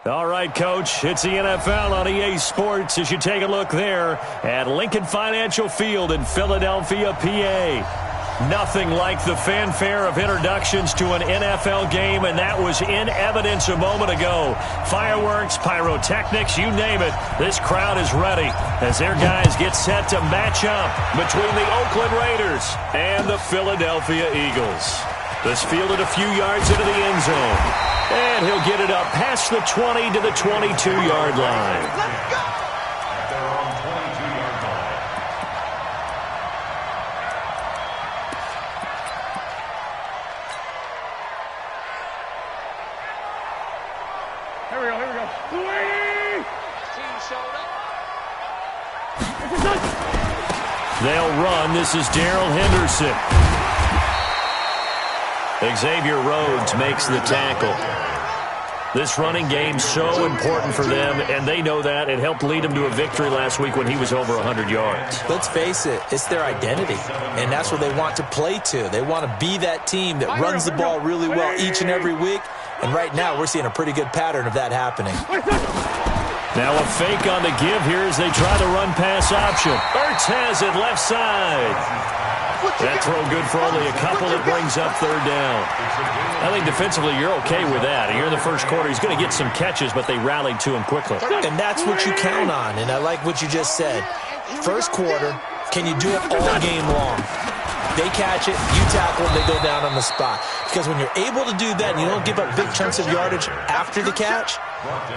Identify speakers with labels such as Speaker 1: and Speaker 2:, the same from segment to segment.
Speaker 1: All right, Coach, it's the NFL on EA Sports as you take a look there at Lincoln Financial Field in Philadelphia, PA. Nothing like the fanfare of introductions to an NFL game, and that was in evidence a moment ago. Fireworks, pyrotechnics, you name it. This crowd is ready as their guys get set to match up between the Oakland Raiders and the Philadelphia Eagles. This fielded a few yards into the end zone. And he'll get it up past the 20 to the 22-yard line.
Speaker 2: Let's go!
Speaker 3: They're on 22-yard line.
Speaker 4: Here we go.
Speaker 2: Team showed up.
Speaker 1: They'll run. This is Darrell Henderson. Xavier Rhodes makes the tackle. This running game's so important for them, and they know that. It helped lead them to a victory last week when he was over 100 yards.
Speaker 5: Let's face it, it's their identity, and that's what they want to play to. They want to be that team that runs the ball really well each and every week, and right now we're seeing a pretty good pattern of that happening.
Speaker 1: Now a fake on the give here as they try the run-pass option. Ertz has it left side. That throw good for only a couple. It brings up third down. I think defensively you're okay with that. Here in the first quarter, he's going to get some catches, but they rallied to him quickly.
Speaker 5: And that's what you count on, and I like what you just said. First quarter, can you do it all game long? They catch it, you tackle them, they go down on the spot. Because when you're able to do that and you don't give up big chunks of yardage after the catch,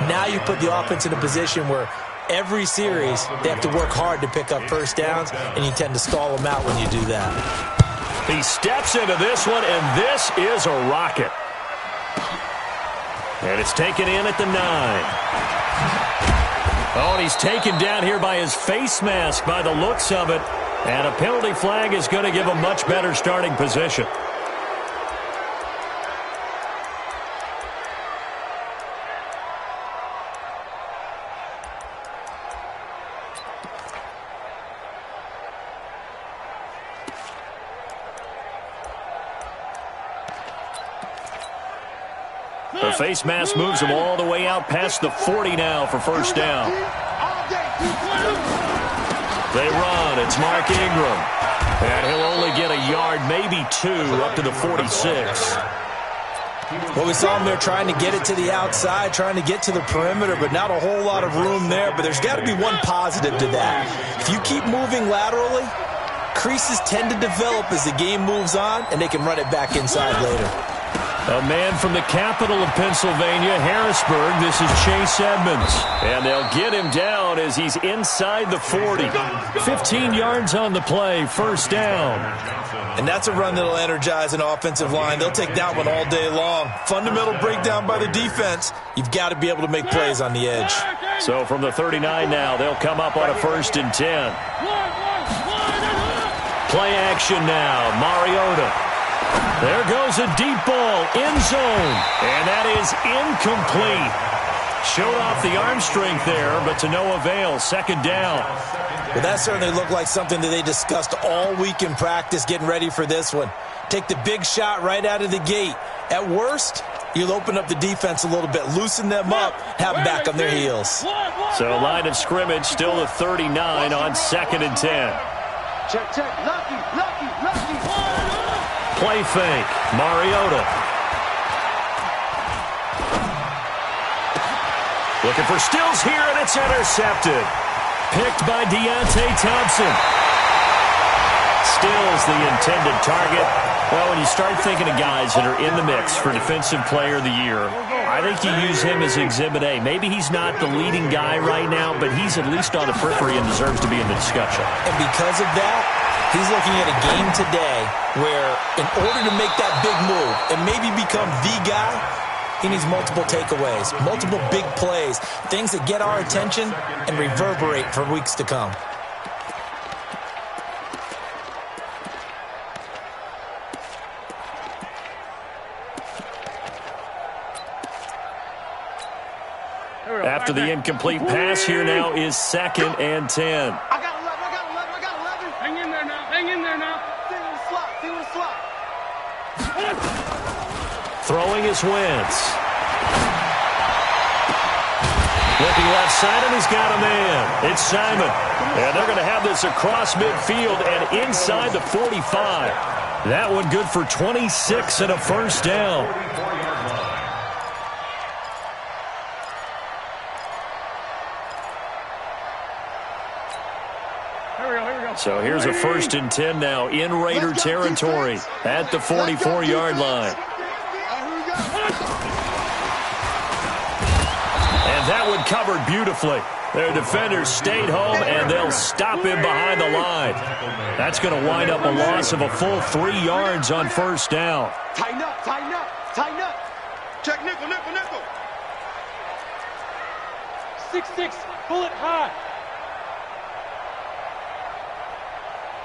Speaker 5: now you put the offense in a position where every series, they have to work hard to pick up first downs, and you tend to stall them out when you do that.
Speaker 1: He steps into this one, and this is a rocket. And it's taken in at the 9. Oh, and he's taken down here by his face mask by the looks of it. And a penalty flag is going to give a much better starting position. The face mask moves him all the way out past the 40 now for first down. They run. It's Mark Ingram. And he'll only get a yard, maybe 2, up to the 46.
Speaker 5: Well, we saw him there trying to get it to the outside, trying to get to the perimeter, but not a whole lot of room there. But there's got to be one positive to that. If you keep moving laterally, creases tend to develop as the game moves on, and they can run it back inside later.
Speaker 1: A man from the capital of Pennsylvania, Harrisburg. This is Chase Edmonds. And they'll get him down as he's inside the 40. 15 yards on the play, first down.
Speaker 5: And that's a run that'll energize an offensive line. They'll take that one all day long. Fundamental breakdown by the defense. You've got to be able to make plays on the edge.
Speaker 1: So from the 39 now, they'll come up on a 1st and 10. Play action now, Mariota. There goes a deep ball, end zone, and that is incomplete. Showed off the arm strength there, but to no avail. Second down.
Speaker 5: Well, that certainly looked like something that they discussed all week in practice getting ready for this one. Take the big shot right out of the gate. At worst, you'll open up the defense a little bit, loosen them up, have them back on their heels.
Speaker 1: So line of scrimmage, still the 39 on 2nd and 10.
Speaker 2: Check. Lucky.
Speaker 1: Play fake. Mariota. Looking for Stills here, and it's intercepted. Picked by Deontay Thompson. Stills the intended target. Well, when you start thinking of guys that are in the mix for Defensive Player of the Year, I think you use him as Exhibit A. Maybe he's not the leading guy right now, but he's at least on the periphery and deserves to be in the discussion.
Speaker 5: And because of that, he's looking at a game today where in order to make that big move and maybe become the guy, he needs multiple takeaways, multiple big plays, things that get our attention and reverberate for weeks to come.
Speaker 1: After the incomplete pass, here now is 2nd and 10.
Speaker 2: I got 11.
Speaker 4: Hang in there now.
Speaker 2: See what's slot.
Speaker 1: Throwing is Wentz. looking left side, and he's got a man. It's Simon. And they're going to have this across midfield and inside the 45. That one good for 26 and a first down. So here's a 1st and 10 now in Raider territory at the 44-yard line. And that one covered beautifully. Their defenders stayed home, and they'll stop him behind the line. That's going to wind up a loss of a full 3 yards on first down.
Speaker 2: Tighten up, tighten up, tighten up. Check nickel, nickel, nickel.
Speaker 4: 6-6, bullet high.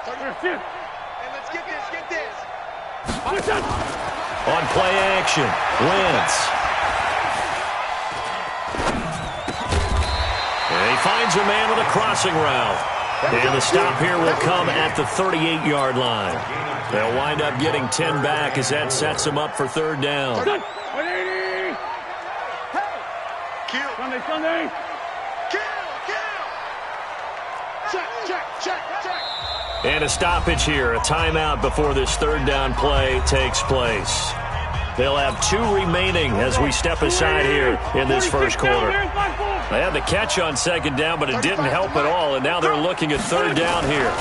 Speaker 2: Hey, let's get this, get this.
Speaker 1: On play action, Wentz. And he finds a man with a crossing route. And the stop here will come at the 38-yard line. They'll wind up getting 10 back as that sets them up for 3rd down.
Speaker 2: Kill.
Speaker 4: Sunday.
Speaker 2: Kill, kill. Check, check, check, check.
Speaker 1: And a stoppage here, a timeout before this 3rd down play takes place. They'll have 2 remaining as we step aside here in this first quarter. They had the catch on 2nd down, but it didn't help at all, and now they're looking at 3rd down here.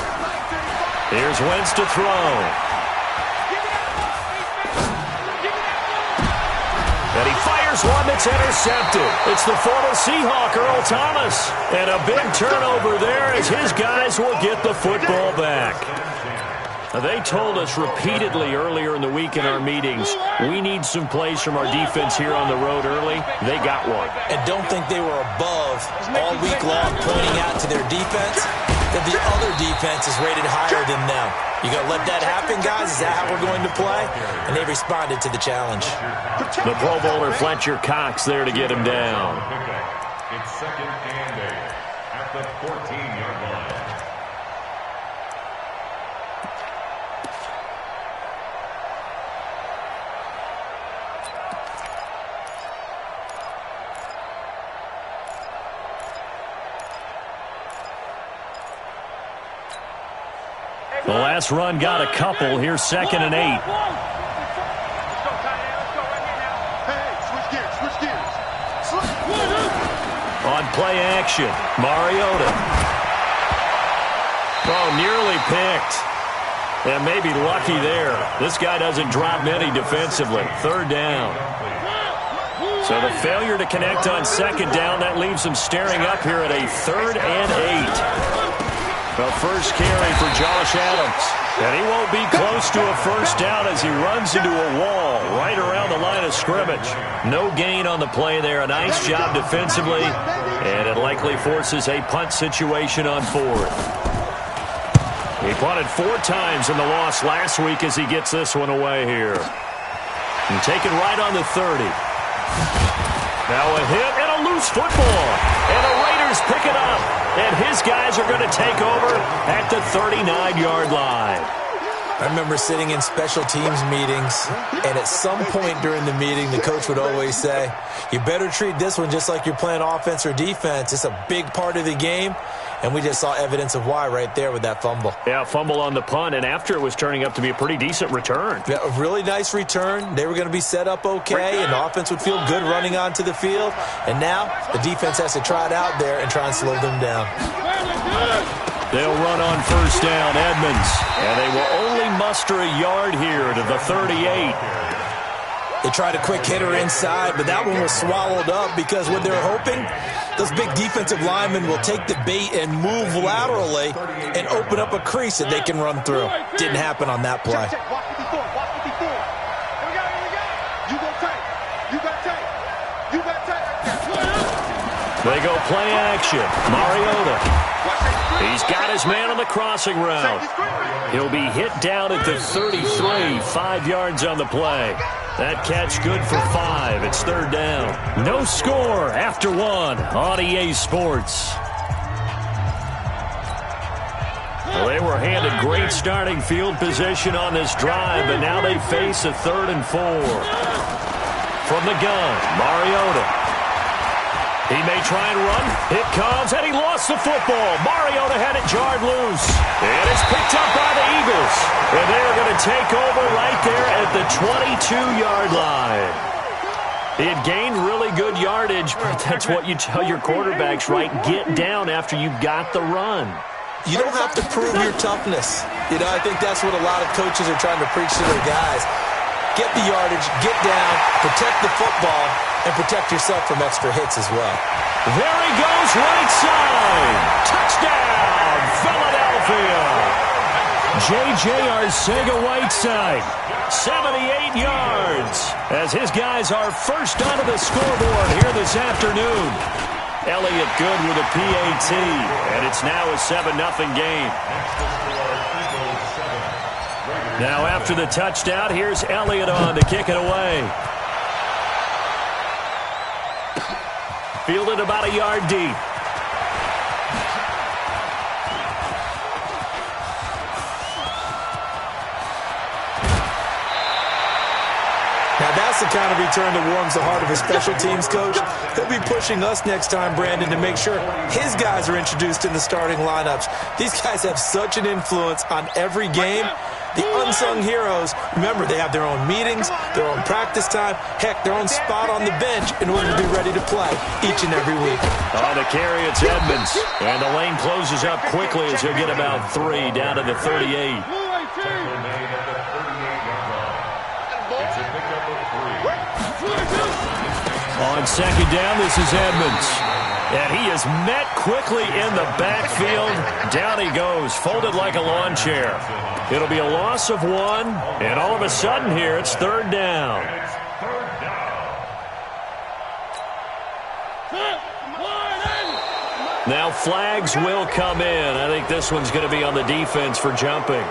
Speaker 1: Here's Wentz to throw. And he fires one that's intercepted. It's the former Seahawk, Earl Thomas. And a big turnover there as his guys will get the football back. Now, they told us repeatedly earlier in the week in our meetings, we need some plays from our defense here on the road early. They got one.
Speaker 5: And don't think they were above all week long pointing out to their defense that the other defense is rated higher than them. You going to let that happen, guys? Is that how we're going to play? And they responded to the challenge.
Speaker 1: The Pro Bowler Fletcher Cox there to get him down.
Speaker 3: It's 2nd and 8 at the 14-yard line.
Speaker 1: The last run got a couple. Here's 2nd and 8.
Speaker 2: Hey, switch gears, switch gears.
Speaker 1: On play action, Mariota. Oh, nearly picked. And maybe lucky there. This guy doesn't drop many defensively. 3rd down. So the failure to connect on 2nd down, that leaves them staring up here at a 3rd and 8. The first carry for Josh Adams. And he won't be close to a first down as he runs into a wall right around the line of scrimmage. No gain on the play there. A nice job defensively. And it likely forces a punt situation on 4th. He punted 4 times in the loss last week as he gets this one away here. And taken right on the 30. Now a hit and a loose football. And the Raiders pick it up. And his guys are going to take over at the 39-yard line.
Speaker 5: I remember sitting in special teams meetings, and at some point during the meeting, the coach would always say, you better treat this one just like you're playing offense or defense. It's a big part of the game, and we just saw evidence of why right there with that fumble.
Speaker 1: Yeah, fumble on the punt, and after it was turning up to be a pretty decent return.
Speaker 5: Yeah, a really nice return. They were going to be set up okay, and the offense would feel good running onto the field. And now the defense has to try it out there and try and slow them down.
Speaker 1: They'll run on first down, Edmonds, and they will only muster a yard here to the 38.
Speaker 5: They tried a quick hitter inside, but that one was swallowed up because what they're hoping, those big defensive linemen will take the bait and move laterally and open up a crease that they can run through. Didn't happen on that play.
Speaker 2: Check, watch 54, watch 54. Here we go, here we go. You go tight. You got tight. You got tight right there.
Speaker 1: They go play action. Mariota. He's got his man on the crossing route. He'll be hit down at the 33, 5 yards on the play. That catch good for 5. It's 3rd down. No score after 1 on EA Sports. Well, they were handed great starting field position on this drive, but now they face a 3rd and 4. From the gun, Mariota. He may try and run. It comes, and he lost the football. Mariota had it jarred loose. And it's picked up by the Eagles. And they're going to take over right there at the 22-yard line. It gained really good yardage, but that's what you tell your quarterbacks, right? Get down after you've got the run.
Speaker 5: You don't have to prove your toughness. You know, I think that's what a lot of coaches are trying to preach to their guys. Get the yardage, get down, protect the football, and protect yourself from extra hits as well.
Speaker 1: There he goes, right side. Touchdown, Philadelphia. J.J. Arcega-Whiteside, 78 yards, as his guys are first onto the scoreboard here this afternoon. Elliott good with a PAT, and it's now a 7-0 game. Now after the touchdown, here's Elliott on to kick it away. Fielded about a yard deep.
Speaker 5: Now that's the kind of return that warms the heart of a special teams coach. He'll be pushing us next time, Brandon, to make sure his guys are introduced in the starting lineups. These guys have such an influence on every game. The unsung heroes, remember, they have their own meetings, their own practice time, heck, their own spot on the bench in order to be ready to play each and every week.
Speaker 1: On the carry, it's Edmonds. And the lane closes up quickly as he'll get about 3 down to the 38. On second down, this is Edmonds. And he is met quickly in the backfield. Down he goes, folded like a lawn chair. It'll be a loss of 1, and all of a sudden here, it's 3rd down. Now flags will come in. I think this one's going to be on the defense for jumping.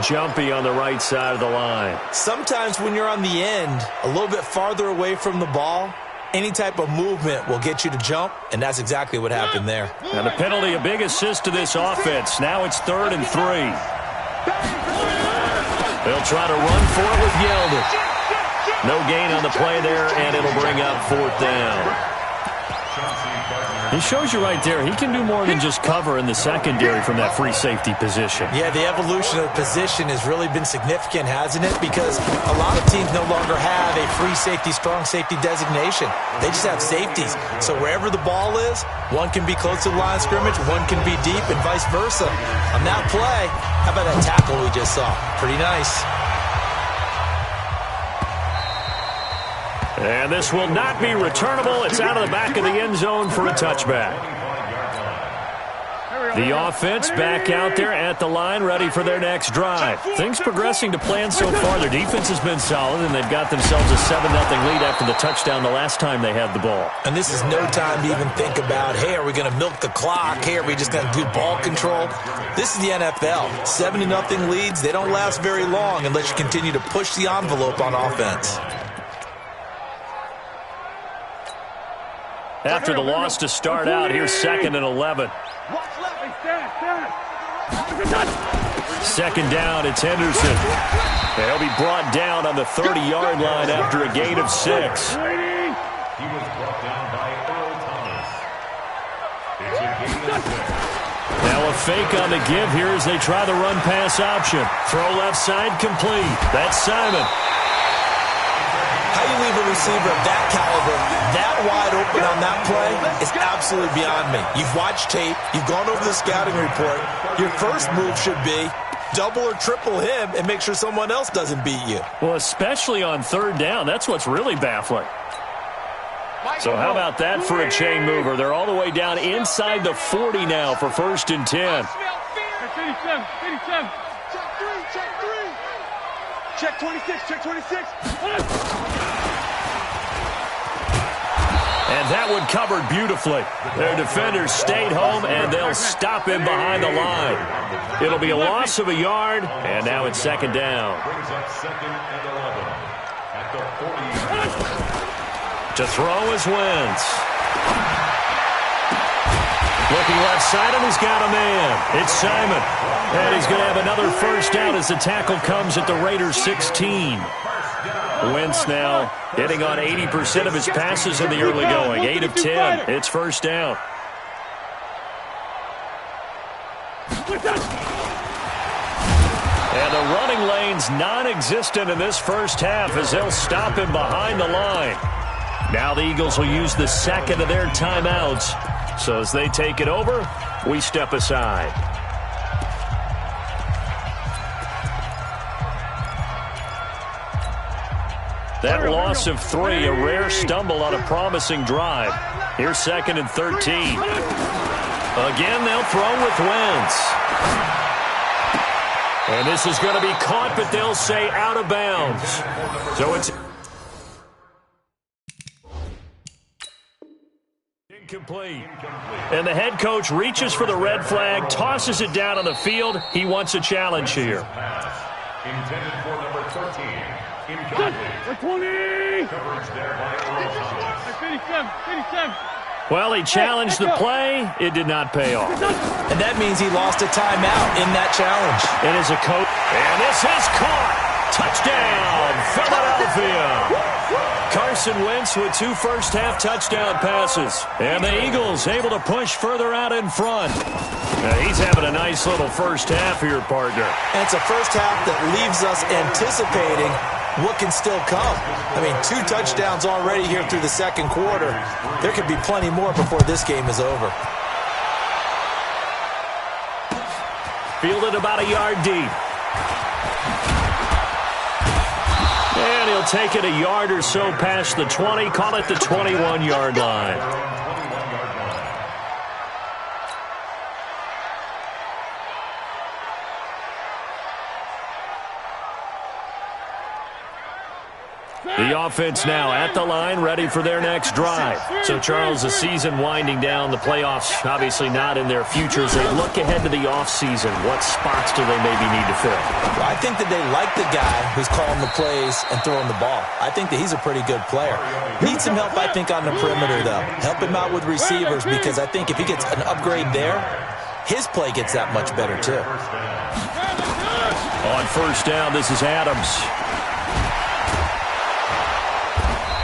Speaker 1: Jumpy on the right side of the line.
Speaker 5: Sometimes when you're on the end, a little bit farther away from the ball, any type of movement will get you to jump, and that's exactly what happened there.
Speaker 1: And the penalty, a big assist to this offense. Now it's 3rd and 3. They'll try to run for it with Yeldon. No gain on the play there, and it'll bring up 4th down. He shows you right there, he can do more than just cover in the secondary from that free safety position.
Speaker 5: Yeah, the evolution of the position has really been significant, hasn't it? Because a lot of teams no longer have a free safety, strong safety designation. They just have safeties. So wherever the ball is, one can be close to the line of scrimmage, one can be deep, and vice versa. On that play, how about that tackle we just saw? Pretty nice.
Speaker 1: And this will not be returnable. It's out of the back of the end zone for a touchback. The offense back out there at the line, ready for their next drive. Things progressing to plan so far. Their defense has been solid, and they've got themselves a 7-0 lead after the touchdown the last time they had the ball.
Speaker 5: And this is no time to even think about, hey, are we going to milk the clock? Hey, are we just going to do ball control? This is the NFL. 7-0 leads, they don't last very long unless you continue to push the envelope on offense.
Speaker 1: After the loss to start out, here's 2nd and 11. Second down, it's Henderson. He'll be brought down on the 30-yard line after a gain of 6.
Speaker 3: He was brought down by Earl Thomas. It's a gain of 6.
Speaker 1: Now a fake on the give here as they try the run-pass option. Throw left side complete. That's Simon.
Speaker 5: How you leave a receiver of that caliber, that wide open on that play is absolutely beyond me. You've watched tape. You've gone over the scouting report. Your first move should be double or triple him and make sure someone else doesn't beat you.
Speaker 1: Well, especially on 3rd down. That's what's really baffling. So how about that for a chain mover? They're all the way down inside the 40 now for 1st and 10.
Speaker 2: Check 26, check 26.
Speaker 1: And that one covered beautifully. Their defenders stayed home, and they'll stop him behind the line. It'll be a loss of a yard, and now it's 2nd down.
Speaker 3: Brings up 2nd and 11 at the 40-yard line.
Speaker 1: To throw is Wentz. Looking left side, and he's got a man. It's Simon. And he's going to have another 1st down as the tackle comes at the Raiders' 16. Wentz now hitting on 80% of his passes in the early going. 8 of 10. It's first down. And the running lane's non-existent in this first half as they'll stop him behind the line. Now the Eagles will use the second of their timeouts. So as they take it over, we step aside. That loss of 3, a rare stumble on a promising drive. Here's 2nd and 13. Again, they'll throw with Wentz. And this is going to be caught, but they'll say out of bounds. So it's incomplete. And the head coach reaches for the red flag, tosses it down on the field. He wants a challenge here.
Speaker 3: Intended for number 13. Incomplete.
Speaker 4: 20.
Speaker 3: Coverage there by Earl Thomas.
Speaker 4: 57.
Speaker 1: Well, he challenged the play. It did not pay off.
Speaker 5: And that means he lost a timeout in that challenge.
Speaker 1: It is a coach. And this is caught. Touchdown, Philadelphia. Carson Wentz with 2 first-half touchdown passes. And the Eagles able to push further out in front. Now, he's having a nice little first half here, partner.
Speaker 5: And it's a first half that leaves us anticipating what can still come. I mean, 2 touchdowns already here through the second quarter. There could be plenty more before this game is over.
Speaker 1: Fielded about a yard deep. And he'll take it a yard or so past the 20, call it the 21-yard line. The offense now at the line, ready for their next drive. So, Charles, the season winding down, the playoffs obviously not in their futures. They look ahead to the offseason. What spots do they maybe need to fill?
Speaker 5: Well, I think that they like the guy who's calling the plays and throwing the ball. I think that he's a pretty good player. Needs some help, I think, on the perimeter, though. Help him out with receivers, because I think if he gets an upgrade there, his play gets that much better, too.
Speaker 1: On first down, this is Adams.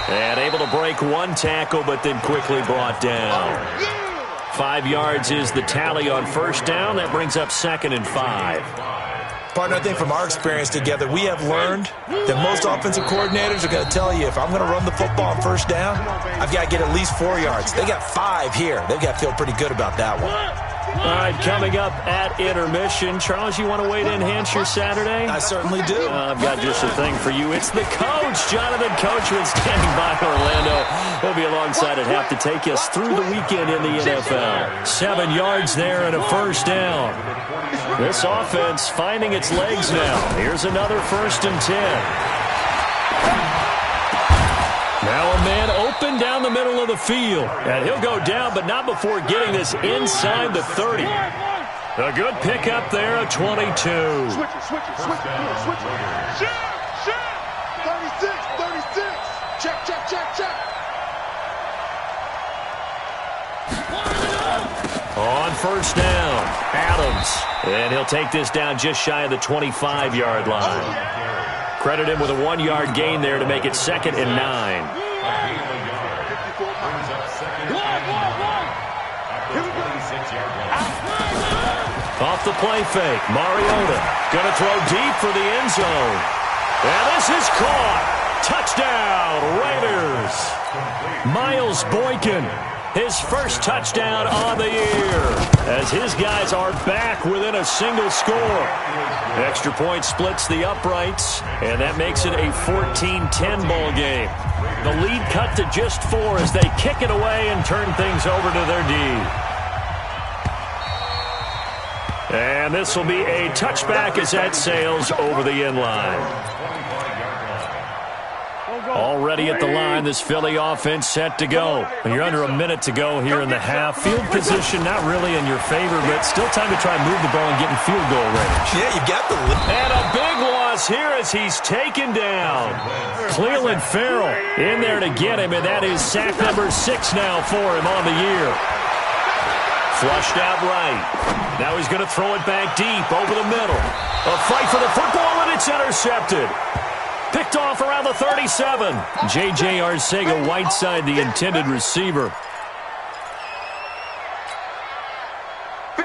Speaker 1: And able to break 1 tackle, but then quickly brought down. 5 yards is the tally on first down. That brings up 2nd and 5.
Speaker 5: Partner, I think from our experience together, we have learned that most offensive coordinators are going to tell you, if I'm going to run the football on first down, I've got to get at least 4 yards. They got 5 here. They've got to feel pretty good about that one.
Speaker 1: All right, coming up at intermission. Charles, you want to wait to enhance your Saturday?
Speaker 5: I certainly do.
Speaker 1: I've got just a thing for you. It's the coach, Jonathan Coachman, standing by Orlando. He'll be alongside at half to take us through the weekend in the NFL. 7 yards there and a first down. This offense finding its legs now. Here's another 1st and 10. Now a man open down the middle of the field. And he'll go down, but not before getting this inside the 30. A good pickup there, a 22.
Speaker 2: Switch it. Shit. 36. Check.
Speaker 1: On first down, Adams. And he'll take this down just shy of the 25-yard line. Credit him with a 1-yard gain there to make it 2nd and 9. Off the play fake, Mariota going to throw deep for the end zone. And this is caught. Touchdown, Raiders. Miles Boykin, his first touchdown on the year, as his guys are back within a single score. Extra point splits the uprights, and that makes it a 14-10 ball game. The lead cut to just 4 as they kick it away and turn things over to their D. And this will be a touchback as that sails over the end line. Already at the line, this Philly offense set to go. And you're under a minute to go here in the half. Field position not really in your favor, but still time to try and move the ball and get in field goal range.
Speaker 5: Yeah, you got the lead.
Speaker 1: And a big loss here as he's taken down. Cleveland Farrell in there to get him, and that is sack number 6 now for him on the year. Flushed out right. Now he's going to throw it back deep over the middle. A fight for the football, and it's intercepted. Picked off around the 37. J.J. Arcega-Whiteside, the intended receiver.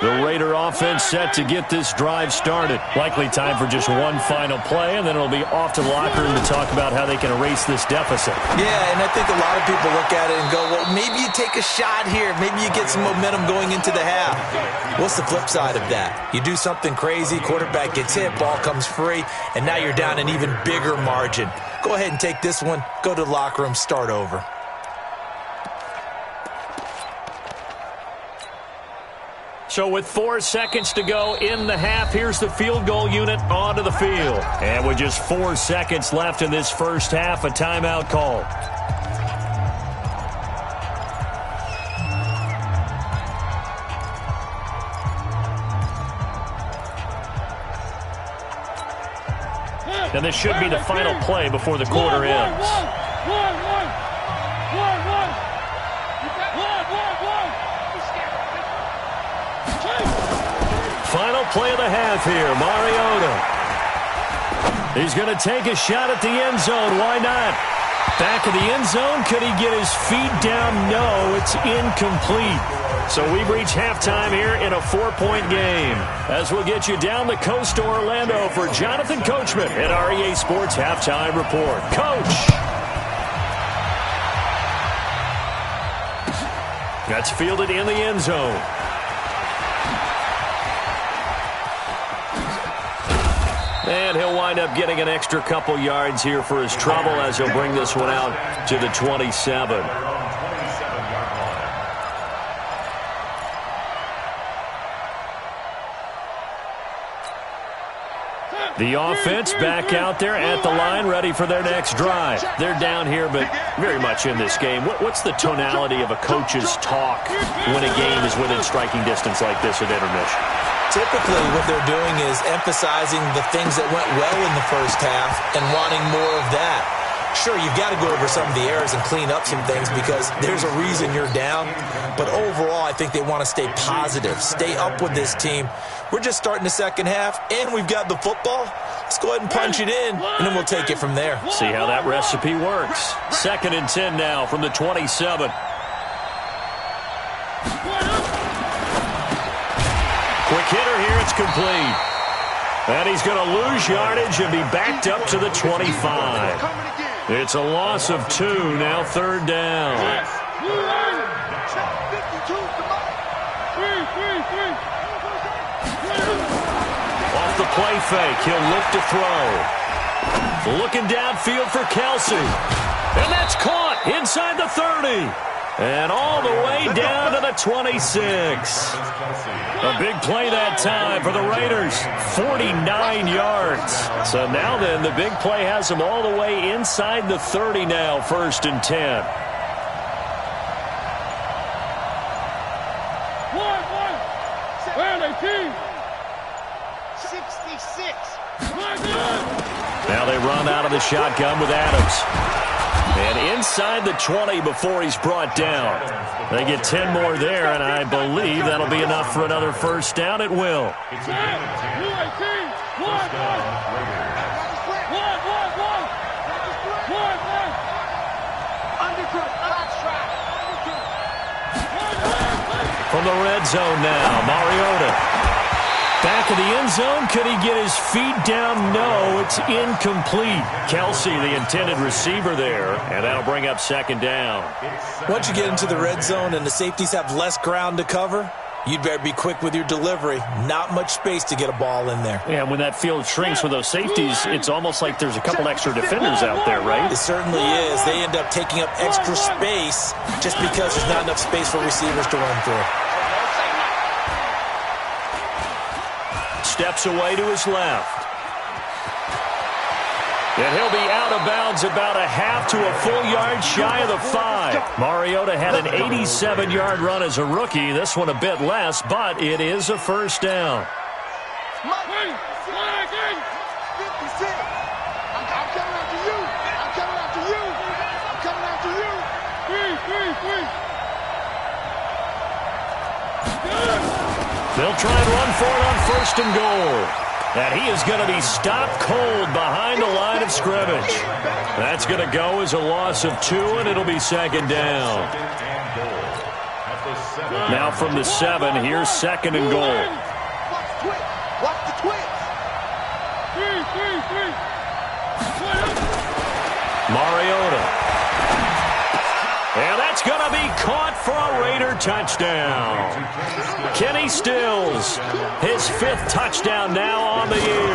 Speaker 1: The Raider offense set to get this drive started. Likely time for just one final play, and then it'll be off to the locker room to talk about how they can erase this deficit.
Speaker 5: Yeah, and I think a lot of people look at it and go, well, maybe you take a shot here. Maybe you get some momentum going into the half. What's the flip side of that? You do something crazy, quarterback gets hit, ball comes free, and now you're down an even bigger margin. Go ahead and take this one, go to the locker room, start over.
Speaker 1: So with 4 seconds to go in the half, here's the field goal unit onto the field. And with just 4 seconds left in this first half, a timeout call. And this should be the final play before the quarter ends. Final play of the half here, Mariota. He's going to take a shot at the end zone. Why not? Back of the end zone. Could he get his feet down? No, it's incomplete. So we've reached halftime here in a 4-point game. As we'll get you down the coast to Orlando for Jonathan Coachman at REA Sports Halftime Report. Coach! That's fielded in the end zone. And he'll wind up getting an extra couple yards here for his trouble as he'll bring this one out to the 27. The offense back out there at the line, ready for their next drive. They're down here, but very much in this game. What's the tonality of a coach's talk when a game is within striking distance like this at intermission?
Speaker 5: Typically, what they're doing is emphasizing the things that went well in the first half and wanting more of that. Sure, you've got to go over some of the errors and clean up some things because there's a reason you're down. But overall, I think they want to stay positive, stay up with this team. We're just starting the second half, and we've got the football. Let's go ahead and punch it in, and then we'll take it from there.
Speaker 1: See how that recipe works. 2nd and 10 now from the 27. Quick hitter here, it's complete. And he's going to lose yardage and be backed up to the 25. It's a loss of 2, now 3rd down. Off the play fake, he'll look to throw. Looking downfield for Kelsey. And that's caught inside the 30. And all the way down to the 26. A big play that time for the Raiders. 49 yards. So now then, the big play has them all the way inside the 30 now, 1st and 10.
Speaker 4: Where are they, team?
Speaker 2: 66.
Speaker 1: Now they run out of the shotgun with Adams. And inside the 20 before he's brought down. They get 10 more there, and I believe that'll be enough for another 1st down. It will. From the red zone now, Mariota. Back of the end zone, could he get his feet down? No, it's incomplete. Kelsey, the intended receiver there, and that'll bring up 2nd down.
Speaker 5: Once you get into the red zone and the safeties have less ground to cover, you'd better be quick with your delivery. Not much space to get a ball in there.
Speaker 1: Yeah, when that field shrinks with those safeties, it's almost like there's a couple extra defenders out there, right?
Speaker 5: It certainly is. They end up taking up extra space just because there's not enough space for receivers to run through.
Speaker 1: Steps away to his left. And he'll be out of bounds about a half to a full yard shy of the 5. Mariota had an 87-yard run as a rookie. This one a bit less, but it is a 1st down. They'll try and run for it on 1st and goal. And he is going to be stopped cold behind the line of scrimmage. That's going to go as a loss of 2, and it'll be second down. Now from the 7, here's second and goal.
Speaker 2: Watch the twins.
Speaker 4: Three.
Speaker 1: Mariota. And that's going to be caught for a Raider touchdown. Kenny Stills, his 5th touchdown now on the year.